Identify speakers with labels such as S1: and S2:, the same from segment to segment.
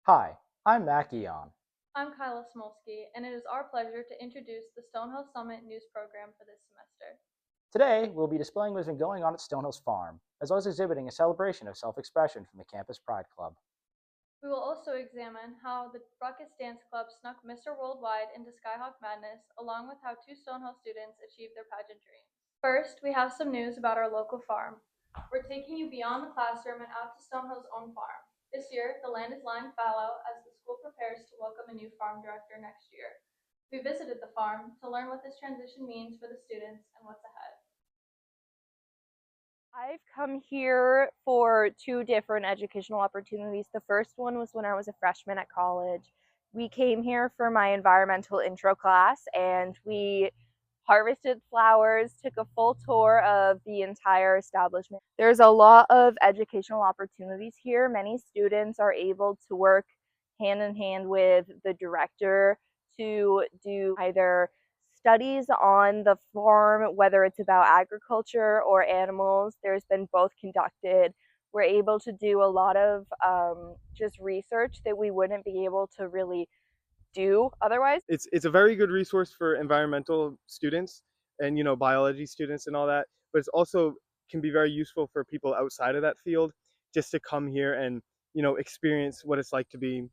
S1: Hi, I'm Mac Eon.
S2: I'm Kyla Smolsky, and it is our pleasure to introduce the Stonehill Summit news program for this semester.
S1: Today, we'll be displaying what has been going on at Stonehill's farm, as well as exhibiting a celebration of self expression from the Campus Pride Club.
S2: We will also examine how the Ruckus Dance Club snuck Mr. Worldwide into Skyhawk Madness, along with how two Stonehill students achieved their pageant dreams. First, we have some news about our local farm. We're taking you beyond the classroom and out to Stonehill's own farm. This year, the land is lying fallow as the school prepares to welcome a new farm director next year. We visited the farm to learn what this transition means for the students and what's ahead.
S3: I've come here for two different educational opportunities. The first one was when I was a freshman at college. We came here for my environmental intro class and we harvested flowers, took a full tour of the entire establishment. There's a lot of educational opportunities here. Many students are able to work hand in hand with the director to do either studies on the farm, whether it's about agriculture or animals. There's been both conducted. We're able to do a lot of just research that we wouldn't be able to really do otherwise.
S4: It's a very good resource for environmental students and biology students and all that, but it's also can be very useful for people outside of that field just to come here and experience what it's like to be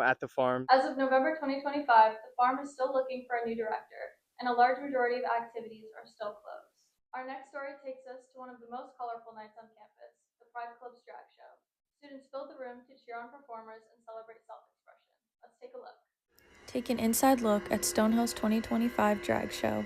S4: at the farm.
S2: As of November 2025, the farm is still looking for a new director, and a large majority of activities are still closed. Our next story takes us to one of the most colorful nights on campus, the Pride Club's drag show. Students filled the room to cheer on performers and celebrate self-expression. Let's take a look.
S5: Take an inside look at Stonehill's 2025 drag show.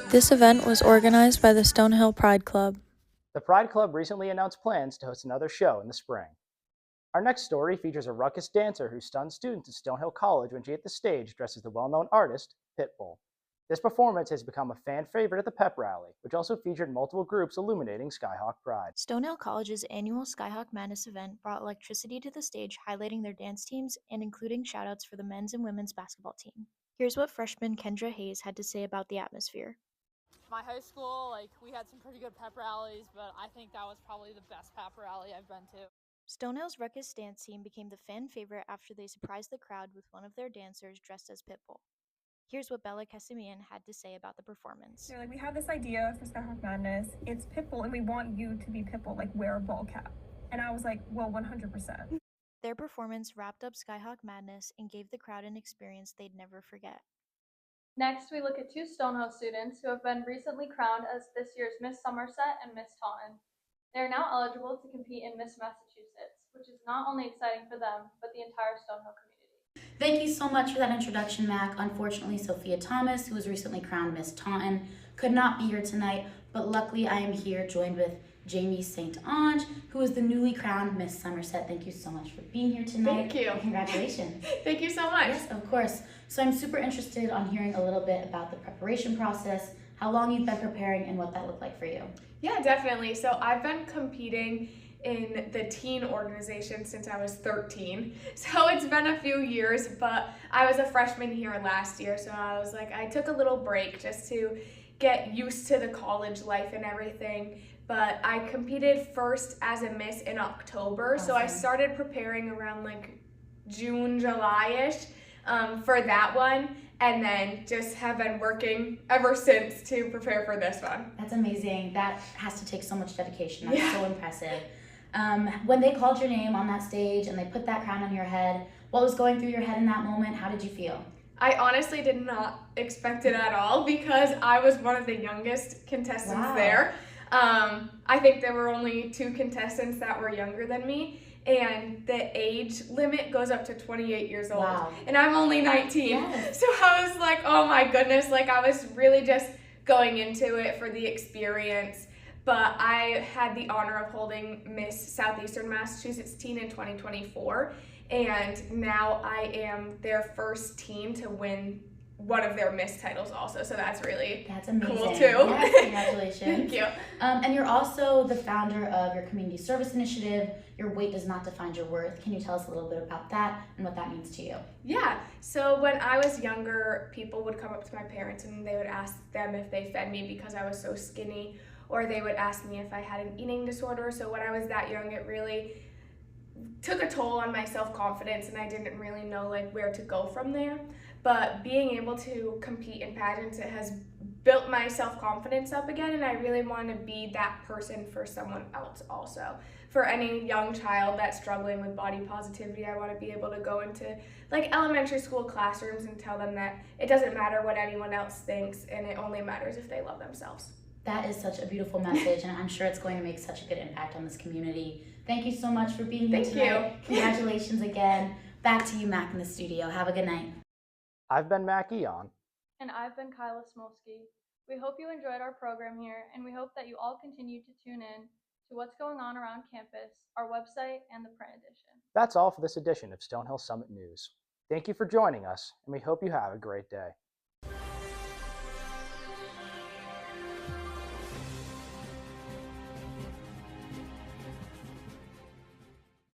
S5: This event was organized by the Stonehill Pride Club.
S1: The Pride Club recently announced plans to host another show in the spring. Our next story features a ruckus dancer who stunned students at Stonehill College when she hit the stage dressed as the well known artist, Pitbull. This performance has become a fan favorite at the pep rally, which also featured multiple groups illuminating Skyhawk Pride.
S5: Stonehill College's annual Skyhawk Madness event brought electricity to the stage, highlighting their dance teams and including shoutouts for the men's and women's basketball team. Here's what freshman Kendra Hayes had to say about the atmosphere.
S6: My high school, we had some pretty good pep rallies, but I think that was probably the best pep rally I've been to.
S5: Stonehill's Ruckus dance team became the fan favorite after they surprised the crowd with one of their dancers dressed as Pitbull. Here's what Bella Kesimian had to say about the performance.
S7: They're like, we have this idea for Skyhawk Madness. It's Pitbull, and we want you to be Pitbull, wear a ball cap. And I was like, well, 100%.
S5: Their performance wrapped up Skyhawk Madness and gave the crowd an experience they'd never forget.
S2: Next, we look at two Stonehill students who have been recently crowned as this year's Miss Somerset and Miss Taunton. They are now eligible to compete in Miss Massachusetts, which is not only exciting for them, but the entire Stonehill community.
S8: Thank you so much for that introduction, Mac. Unfortunately, Sophia Thomas, who was recently crowned Miss Taunton, could not be here tonight, but luckily I am here joined with Jamie St. Ange, who is the newly crowned Miss Somerset. Thank you so much for being here tonight.
S9: Thank you.
S8: And congratulations.
S9: Thank you so much.
S8: Yes, of course. So I'm super interested on hearing a little bit about the preparation process, how long you've been preparing, and what that looked like for you.
S9: Yeah, definitely. So I've been competing in the teen organization since I was 13. So it's been a few years, but I was a freshman here last year. So I took a little break just to get used to the college life and everything. But I competed first as a Miss in October. Awesome. So I started preparing around June, July-ish for that one. And then just have been working ever since to prepare for this one.
S8: That's amazing. That has to take so much dedication. That's so impressive. When they called your name on that stage and they put that crown on your head, what was going through your head in that moment? How did you feel?
S9: I honestly did not expect it at all because I was one of the youngest contestants there. I think there were only 2 contestants that were younger than me, and the age limit goes up to 28 years old.
S8: Wow.
S9: And I'm only 19.
S8: Yes.
S9: So I was like, oh my goodness, I was really just going into it for the experience. but I had the honor of holding Miss Southeastern Massachusetts teen in 2024, and now I am their first teen to win one of their Miss titles also, so that's really
S8: amazing.
S9: cool too.
S8: Yes, congratulations.
S9: Thank you.
S8: And you're also the founder of your community service initiative, Your Weight Does Not Define Your Worth. Can you tell us a little bit about that and what that means to you?
S9: Yeah, so when I was younger, people would come up to my parents and they would ask them if they fed me because I was so skinny, or they would ask me if I had an eating disorder. So when I was that young, it really took a toll on my self-confidence, and I didn't really know like where to go from there. But being able to compete in pageants, it has built my self-confidence up again, and I really want to be that person for someone else also. For any young child that's struggling with body positivity, I want to be able to go into like elementary school classrooms and tell them that it doesn't matter what anyone else thinks, and it only matters if they love themselves.
S8: That is such a beautiful message, and I'm sure it's going to make such a good impact on this community. Thank you so much for being here tonight. Congratulations again. Back to you, Mac, in the studio. Have a good night.
S1: I've been Mac Eon.
S2: And I've been Kyla Smolsky. We hope you enjoyed our program here, and we hope that you all continue to tune in to what's going on around campus, our website, and the print edition.
S1: That's all for this edition of Stonehill Summit News. Thank you for joining us, and we hope you have a great day.